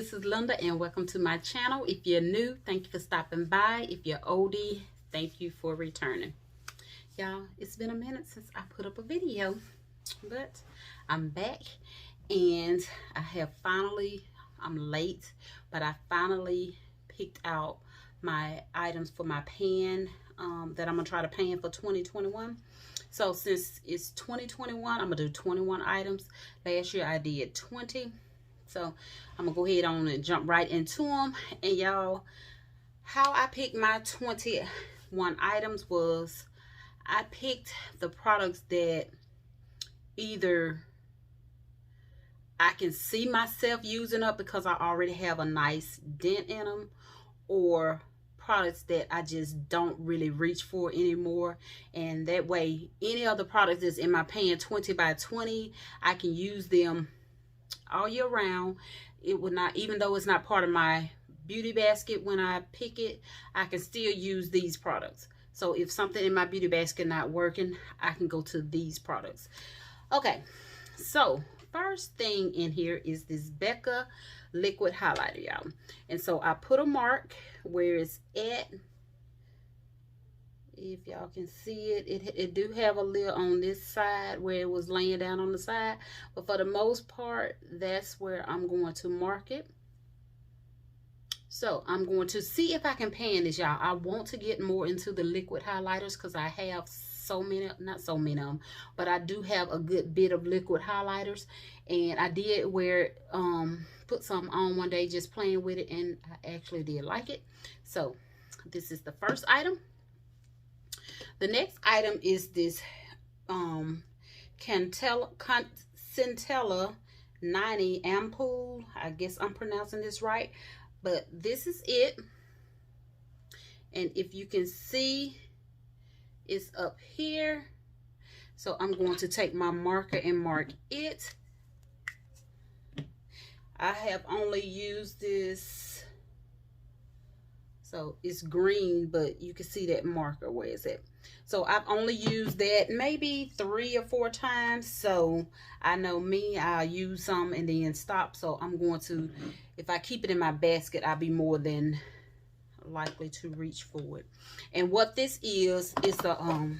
this is Linda and welcome to my channel. If you're new, thank you for stopping by. If you're oldie, thank you for returning. Y'all, it's been a minute since I put up a video, but I'm back and I have finally, I'm late, but I finally picked out my items for my pan that I'm gonna try to pan for 2021. So since it's 2021, I'm gonna do 21 items. Last year I did 20. So I'm gonna go ahead on and jump right into them. And y'all, how I picked my 21 items was I picked the products that either I can see myself using up because I already have a nice dent in them, or products that I just don't really reach for anymore. And that way, any of the products that's in my pan 20 by 20, I can use them all year round. It would not, even though it's not part of my beauty basket when I pick it, I can still use these products. So if something in my beauty basket not working, I can go to these products. Okay, so first thing in here is this Becca liquid highlighter, y'all. And so I put a mark where it's at. If y'all can see it, it do have a lid on this side where it was laying down on the side, but for the most part, that's where I'm going to mark it. So I'm going to see if I can pan this, y'all. I want to get more into the liquid highlighters because I have so many, not so many of them, but I do have a good bit of liquid highlighters. And I did put some on one day just playing with it, and I actually did like it. So this is the first item. The next item is this Centella 90 ampoule. I guess I'm pronouncing this right, but this is it. And if you can see, it's up here. So I'm going to take my marker and mark it. I have only used this, so it's green, but you can see that marker where it's at. So I've only used that maybe 3 or 4 times. So I know me, I'll use some and then stop. So I'm going to, if I keep it in my basket, I'll be more than likely to reach for it. And what this is the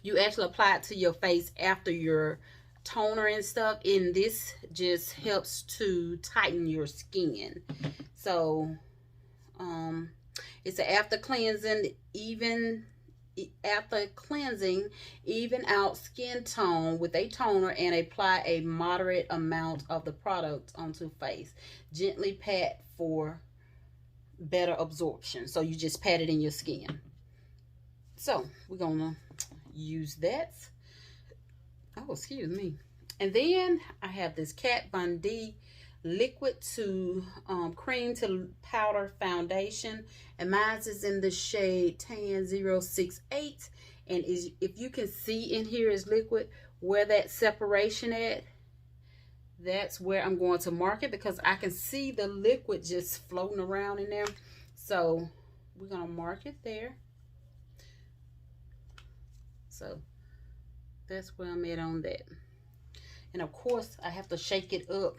you actually apply it to your face after your toner and stuff, and this just helps to tighten your skin. So it's an after cleansing, even out skin tone with a toner, and apply a moderate amount of the product onto face. Gently pat for better absorption. So you just pat it in your skin. So we're gonna use that. Oh, excuse me. And then I have this Kat Von D liquid to cream to powder foundation, and mine is in the shade Tan 068. And if you can see in here is liquid, where that separation at, that's where I'm going to mark it, because I can see the liquid just floating around in there. So we're gonna mark it there. So that's where I'm at on that. And of course I have to shake it up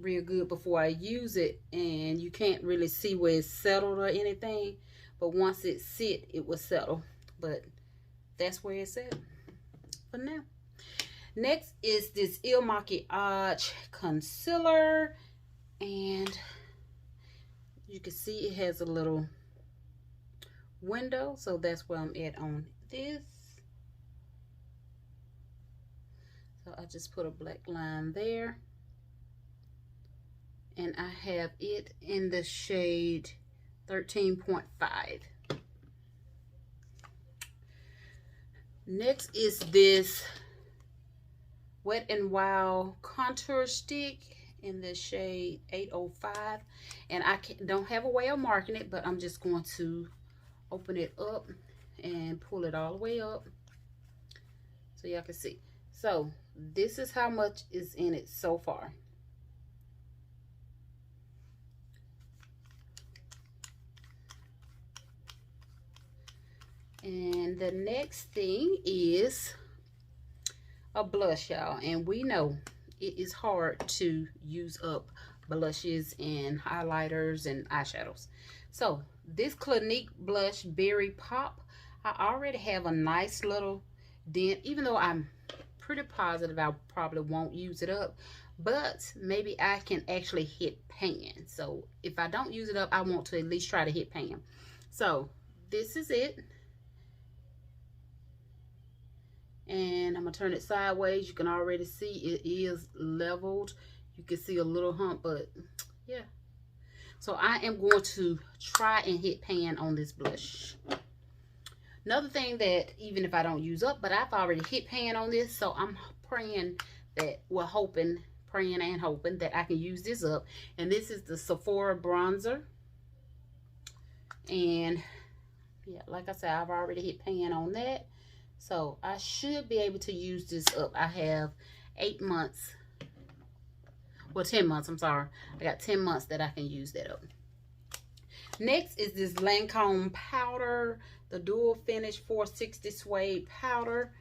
real good before I use it, and you can't really see where it's settled or anything, but once it sit, it will settle. But that's where it's at for now. Next is this Il Makiage concealer, and you can see it has a little window, so that's where I'm at on this. So I just put a black line there, and I have it in the shade 13.5. Next is this Wet n Wild contour stick in the shade 805, and I don't have a way of marking it, but I'm just going to open it up and pull it all the way up so y'all can see. So this is how much is in it so far. And the next thing is a blush, y'all, and we know it is hard to use up blushes and highlighters and eyeshadows. So this Clinique blush Berry Pop, I already have a nice little dent, even though I'm pretty positive I probably won't use it up, but maybe I can actually hit pan. So if I don't use it up, I want to at least try to hit pan. So this is it, and I'm gonna turn it sideways. You can already see it is leveled. You can see a little hump, but yeah. So I am going to try and hit pan on this blush. Another thing that even if I don't use up, but I've already hit pan on this, so I'm praying that, well, praying and hoping that I can use this up. And this is the Sephora bronzer. And yeah, like I said, I've already hit pan on that. So I should be able to use this up. I have 8 months. Well, 10 months, I'm sorry. I got 10 months that I can use that up. Next is this Lancome powder, the Dual Finish 460 Suede powder.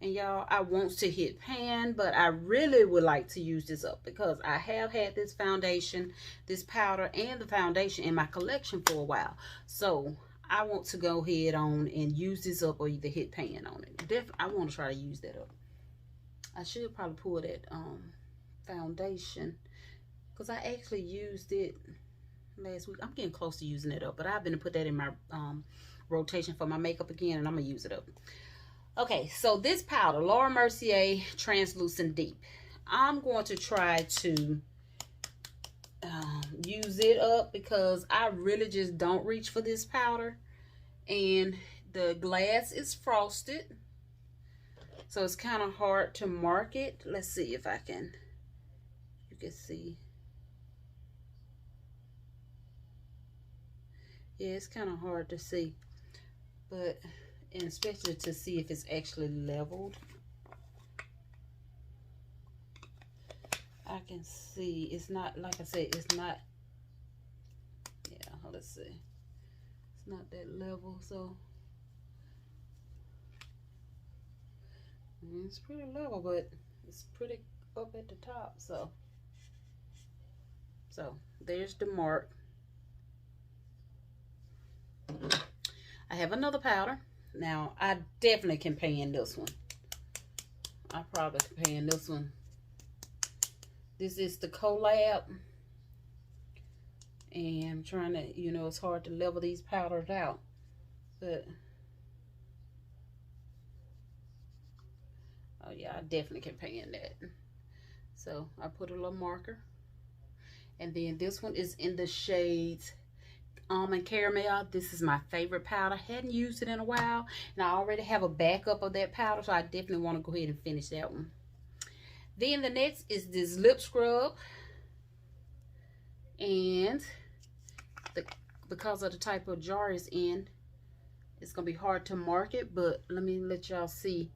And y'all, I want to hit pan, but I really would like to use this up because I have had this foundation, this powder, and the foundation in my collection for a while. So I want to go ahead on and use this up or either hit pan on it. Definitely, I want to try to use that up. I should probably pull that foundation because I actually used it last week. I'm getting close to using it up, but I've been to put that in my rotation for my makeup again, and I'm gonna use it up. Okay, so this powder, Laura Mercier Translucent Deep, I'm going to try to use it up because I really just don't reach for this powder, and the glass is frosted, so it's kind of hard to mark it. Let's see if I can, you can see. Yeah, it's kind of hard to see, but, and especially to see if it's actually leveled. I can see it's not, like I said, it's not, yeah, let's see. It's not that level, so. It's pretty level, but it's pretty up at the top, so. So, there's the mark. I have another powder. Now, I definitely can pan this one. I probably can pan this one. This is the Collab. And I'm trying to, you know, it's hard to level these powders out. But, oh yeah, I definitely can pan that. So, I put a little marker. And then this one is in the shades Almond Caramel. This is my favorite powder. Hadn't used it in a while, and I already have a backup of that powder, so I definitely want to go ahead and finish that one. Then the next is this lip scrub, and because of the type of jar it's in, it's gonna be hard to mark it, but let me let y'all see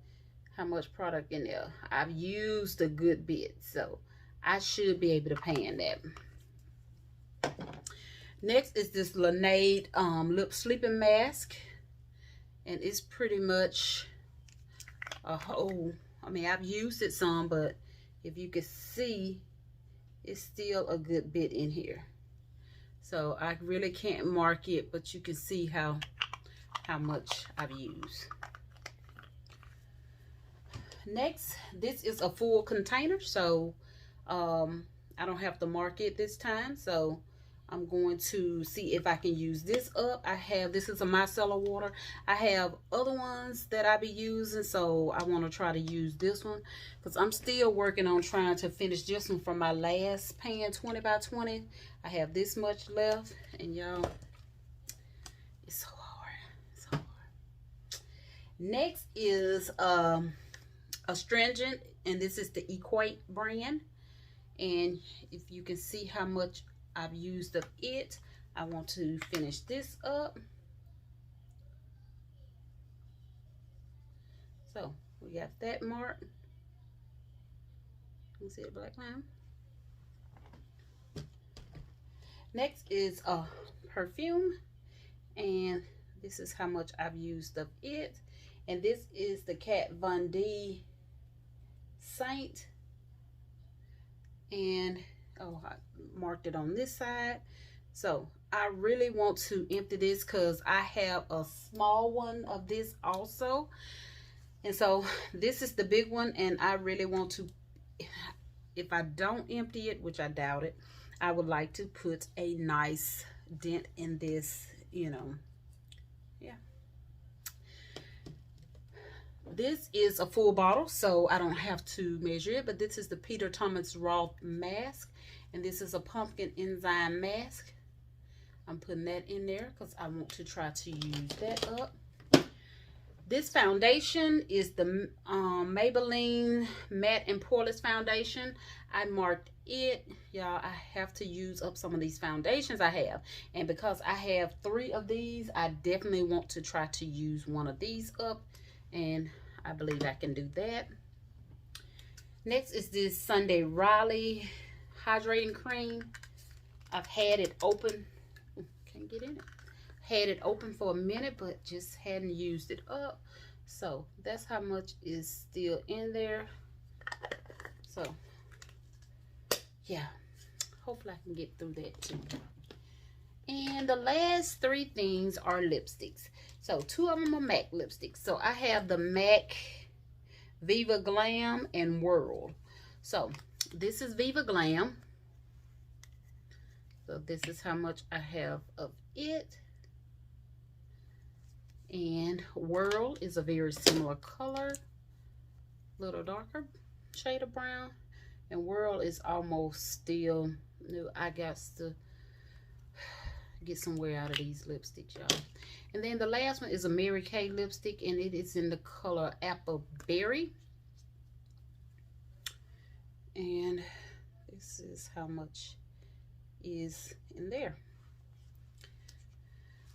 how much product in there. I've used a good bit, so I should be able to pan that. Next is this Laneige lip sleeping mask, and it's pretty much a whole, I mean, I've used it some, but if you can see, it's still a good bit in here. So I really can't mark it, but you can see how much I've used. Next, this is a full container, so I don't have to mark it this time, so I'm going to see if I can use this up. This is a micellar water. I have other ones that I be using, so I want to try to use this one because I'm still working on trying to finish this one from my last pan 20 by 20. I have this much left, and y'all, it's so hard. It's so hard. Next is astringent, and this is the Equate brand. And if you can see how much I've used of it, I want to finish this up. So we got that mark. You can see the black line. Next is a perfume, and this is how much I've used of it. And this is the Kat Von D Saint. And oh, I marked it on this side. So I really want to empty this because I have a small one of this also. And so this is the big one, and I really want to, if I don't empty it, which I doubt it, I would like to put a nice dent in this, you know. Yeah. This is a full bottle, so I don't have to measure it, but this is the Peter Thomas Roth mask, and this is a pumpkin enzyme mask. I'm putting that in there because I want to try to use that up. This foundation is the Maybelline Matte and Poreless Foundation. I marked it. Y'all, I have to use up some of these foundations I have. And because I have 3 of these, I definitely want to try to use one of these up. And I believe I can do that. Next is this Sunday Riley Hydrating Cream. I've had it open. Can't get in it. Had it open for a minute, but just hadn't used it up. So that's how much is still in there. So yeah, hopefully I can get through that too. And the last 3 things are lipsticks. So 2 of them are MAC lipsticks. So I have the MAC Viva Glam and World. So this is Viva Glam. So this is how much I have of it. And World is a very similar color, a little darker shade of brown. And World is almost still new. I got to get some wear out of these lipsticks, y'all. And then the last one is a Mary Kay lipstick, and it is in the color Apple Berry. And this is how much is in there.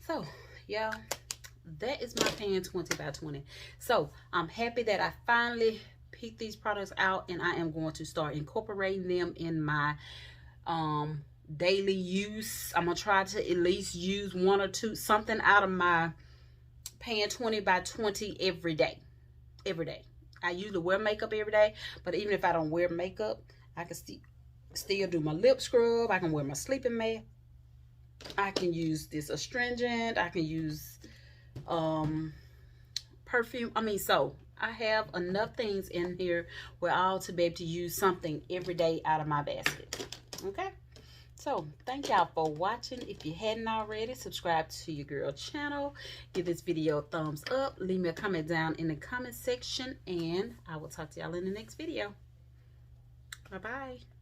So, y'all, that is my pan 20 by 20. So I'm happy that I finally picked these products out, and I am going to start incorporating them in my daily use. I'm gonna try to at least use 1 or 2 something out of my pan 20 by 20 every day. I usually wear makeup every day, but even if I don't wear makeup, I can still do my lip scrub. I can wear my sleeping mask. I can use this astringent. I can use perfume. So I have enough things in here where I ought to be able to use something every day out of my basket. Okay, so thank y'all for watching. If you hadn't already, subscribe to your girl channel, give this video a thumbs up, leave me a comment down in the comment section, and I will talk to y'all in the next video. Bye bye.